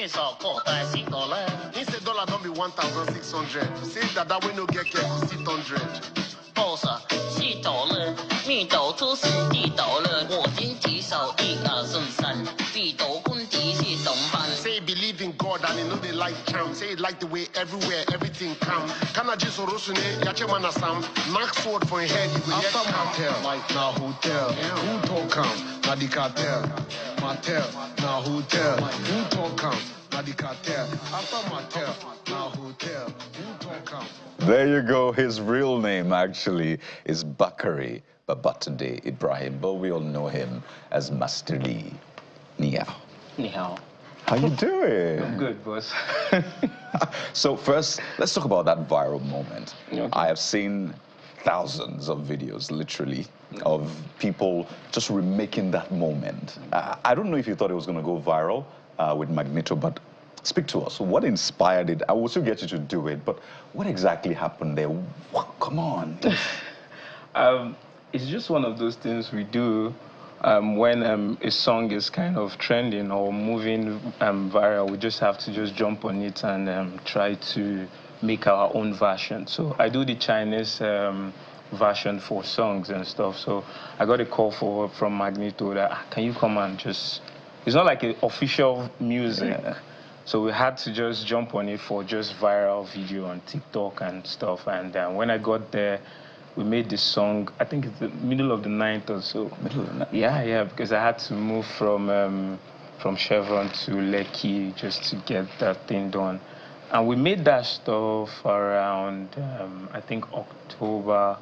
He said dollar don't be 1,600. Say that way no get care, sit 100. Say believe in God and you know they like charm. Say it like the way everywhere everything come. Can I just orosune yache manasam? Knock sword for your head, you will get cartel. Like now hotel, who talk come? Na the cartel, Martel, now hotel, who talk come? Na the cartel, after Martel, now hotel, who talk come? There you go. His real name actually is Bakare, Babatunde Ibrahim, but we all know him as Master Lee. Ni hao. Ni hao. How you doing? I'm good, boss. So first, let's talk about that viral moment. Okay. I have seen thousands of videos, literally, of people just remaking that moment. I don't know if you thought it was going to go viral with Magneto, but speak to us. What inspired it? I will still get you to do it, but what exactly happened there? Come on. It's just one of those things we do when a song is kind of trending or moving viral. We just have to just jump on it and try to make our own version. So I do the Chinese version for songs and stuff. So I got a call from Magneto that, can you come and just... It's not like an official music. Yeah. So we had to just jump on it for just viral video on TikTok and stuff. And when I got there, we made this song, I think it's the middle of the night or so. Middle of the night? Yeah, because I had to move from Chevron to Lekki just to get that thing done. And we made that stuff around, I think, October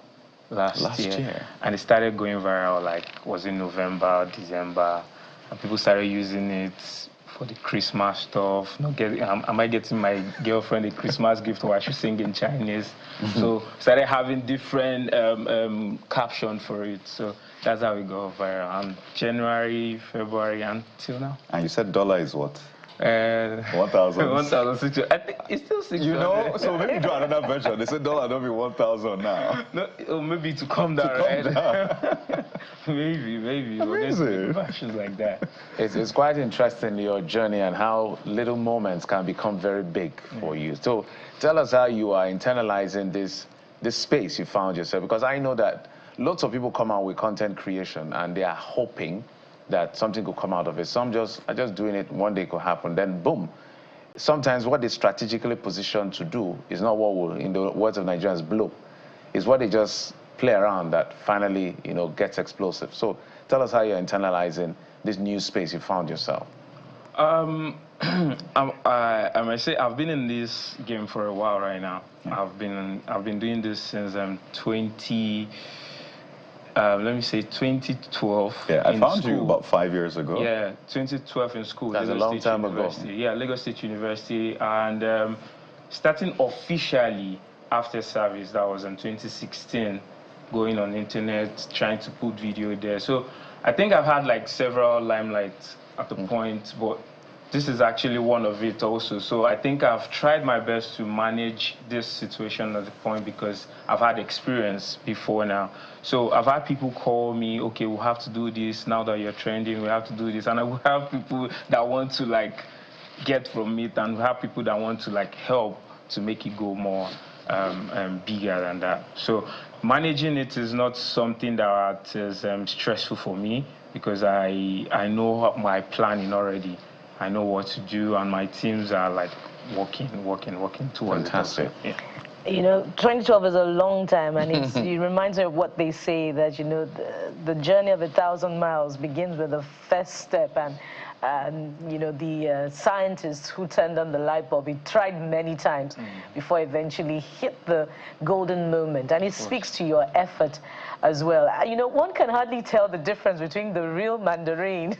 last year. And it started going viral, like, was in November, December. And people started using it for the Christmas stuff. Am I getting my girlfriend a Christmas gift, or I should sing in Chinese? So started having different caption for it. So that's how we go viral. And January, February, until now. And you said dollar is what? 1,000. 1,600. I think it's still 600. You know, so maybe do another version. They said dollar don't be 1,000 now. No, or maybe to come down, right? maybe. Amazing. Versions like that. It's quite interesting, your journey and how little moments can become very big for you. So tell us how you are internalizing this space you found yourself, because I know that lots of people come out with content creation and they are hoping that something could come out of it. Some are just doing it, one day it could happen, then boom. Sometimes what they strategically position to do is not what will, in the words of Nigerians, blow. It's what they just play around that finally, gets explosive. So tell us how you're internalizing this new space you found yourself. I might say I've been in this game for a while right now. Yeah. I've been doing this since 2012. Yeah, I found you about 5 years ago. Yeah, 2012 in school. That's a long time ago. Yeah, Lagos State University. And starting officially after service, that was in 2016, going on internet, trying to put video there. So I think I've had like several limelights at the point, but this is actually one of it also. So I think I've tried my best to manage this situation at the point because I've had experience before now. So I've had people call me, okay, we'll have to do this now that you're trending, we have to do this. And I will have people that want to like get from it, and we have people that want to like help to make it go more bigger than that. So managing it is not something that is stressful for me, because I know my planning already. I know what to do, and my teams are like working towards Fantastic. it. Yeah. 2012 is a long time, and it reminds me of what they say, that the journey of 1,000 miles begins with the first step, and the scientists who turned on the light bulb, he tried many times before eventually hit the golden moment, and it speaks to your effort as well. One can hardly tell the difference between the real Mandarin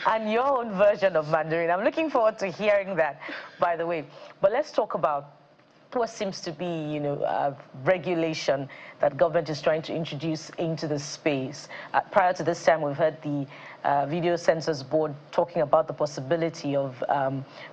and your own version of Mandarin. I'm looking forward to hearing that, by the way. But let's talk about what seems to be, regulation that government is trying to introduce into the space. Prior to this time, we've heard the Video Censors Board talking about the possibility of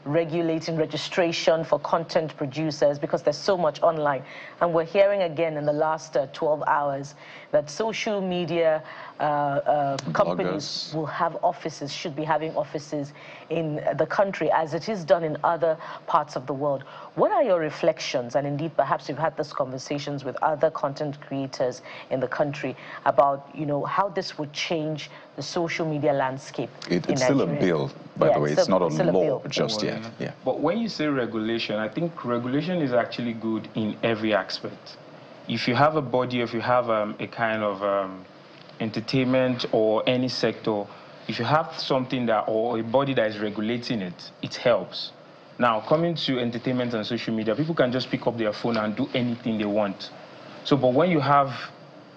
regulating registration for content producers because there's so much online. And we're hearing again in the last 12 hours that social media companies will have offices, should be having offices in the country as it is done in other parts of the world. What are your reflections, and indeed perhaps you've had these conversations with other content creators in the country about, you know, how this would change the social media landscape in It's still a bill, by the way. It's not a law just yet. Yeah. But when you say regulation, I think regulation is actually good in every aspect. If you have a body, if you have a kind of entertainment or any sector, if you have something that, or a body that is regulating it, it helps. Now, coming to entertainment and social media, people can just pick up their phone and do anything they want. So, but when you have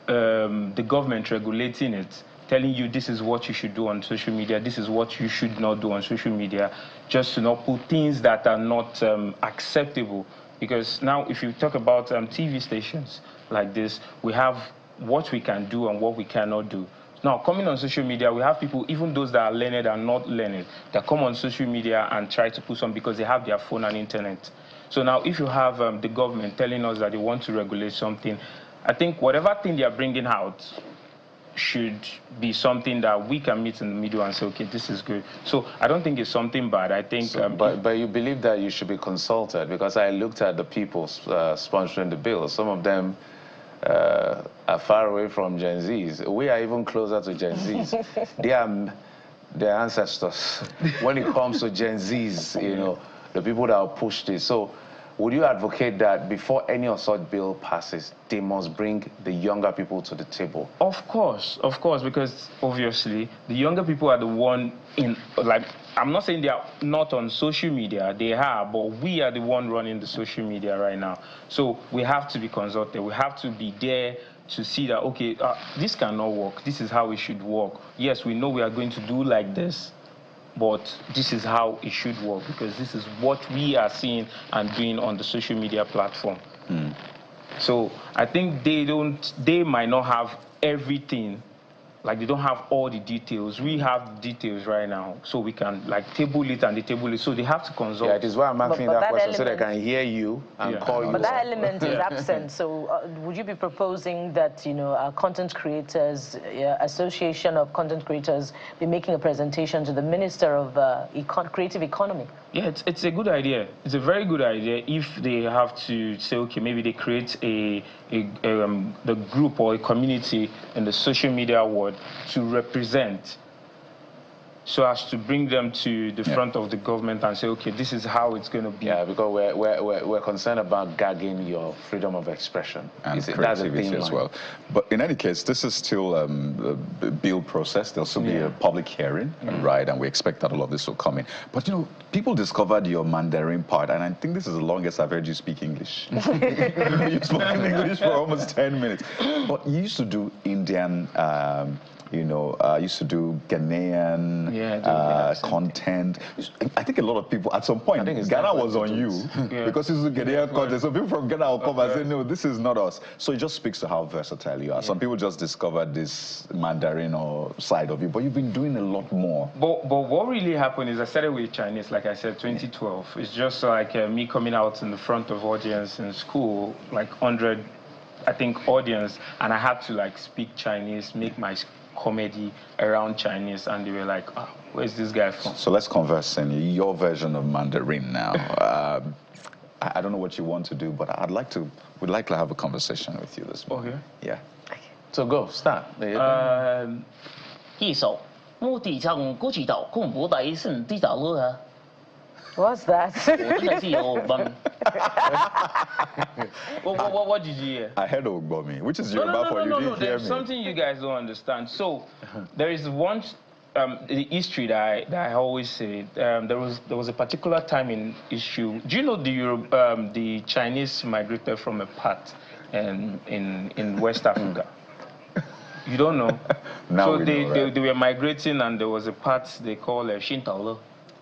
the government regulating it, telling you this is what you should do on social media, this is what you should not do on social media, just to not put things that are not acceptable. Because now, if you talk about TV stations like this, we have what we can do and what we cannot do. Now, coming on social media, we have people, even those that are learned and not learned, that come on social media and try to put some because they have their phone and internet. So now, if you have the government telling us that they want to regulate something, I think whatever thing they are bringing out should be something that we can meet in the middle and say, okay, this is good. So I don't think it's something bad. I think... but you believe that you should be consulted? Because I looked at the people sponsoring the bill. Some of them are far away from Gen Zs. We are even closer to Gen Zs. They are their ancestors. When it comes to Gen Zs, you know, the people that have pushed this. So would you advocate that before any of such bill passes, they must bring the younger people to the table? Of course, because obviously the younger people are the one in, like, I'm not saying they are not on social media, they are, but we are the one running the social media right now. So we have to be consulted, we have to be there to see that, okay, this cannot work, this is how it should work. Yes, we know we are going to do like this, but this is how it should work because this is what we are seeing and doing on the social media platform. So I think they might not have everything, like they don't have all the details. We have details right now, so we can like table it and they table it. So they have to consult. Yeah, it is why I'm asking that question so they can hear you and call you. But that element is absent. So would you be proposing that, you know, content creators, Association of Content Creators, be making a presentation to the Minister of Creative Economy? Yeah, it's a good idea. It's a very good idea if they have to say, okay, maybe they create the group or a community in the social media world to represent, so as to bring them to the front of the government and say, okay, this is how it's going to be. Yeah, because we're concerned about gagging your freedom of expression. And creativity as well. But in any case, this is still a bill process. There'll still be a public hearing, right? And we expect that all of this will come in. But, you know, people discovered your Mandarin part, and I think this is the longest I've heard you speak English. You've spoken English for almost 10 minutes. But you used to do Indian... you know, used to do Ghanaian content. I think a lot of people, at some point, Ghana was on you because it's Ghanaian content. So people from Ghana will come and say, no, this is not us. So it just speaks to how versatile you are. Some people just discovered this Mandarin or side of you, but you've been doing a lot more. But what really happened is I started with Chinese, like I said, 2012. It's just like me coming out in the front of audience in school, like 100, I think, audience, and I had to like speak Chinese, make my comedy around Chinese, and they were like, oh, where's this guy from? So let's converse in your version of Mandarin now. I don't know what you want to do, but we'd like to have a conversation with you this morning. Okay. Yeah. So go, start. What's that? What did you hear? I heard Ogbomi, which is Yoruba for you. No, there's something you guys don't understand. So there is one, the history that I always say. There was a particular time in history. Do you know the Chinese migrated from a part in West Africa? You don't know? Now so they were migrating, and there was a part they call Shintaolo.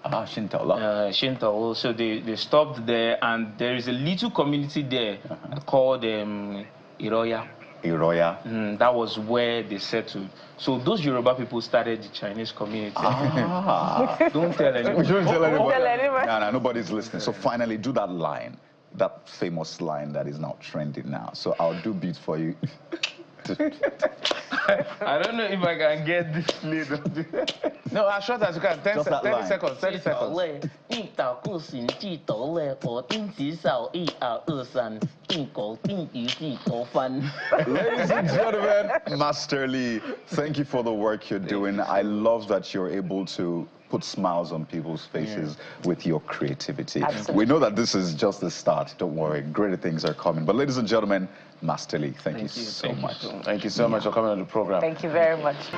Shintaolo. So they stopped there, and there is a little community there called Iroya. Iroya. That was where they settled. So those Yoruba people started the Chinese community. Don't tell anyone. Don't tell anybody. Tell anyone. No, nobody's listening. So finally, do that line, that famous line that is now trending now. So I'll do beats for you. I don't know if I can get this lead. No, as short as you can. 30 line. seconds. 30 seconds. Ladies and gentlemen, Master Lee, thank you for the work you're doing. I love that you're able to put smiles on people's faces with your creativity. Absolutely. We know that this is just the start. Don't worry, greater things are coming. But ladies and gentlemen, Master Lee, thank you so much. Thank you so much for coming on the program. Thank you very much.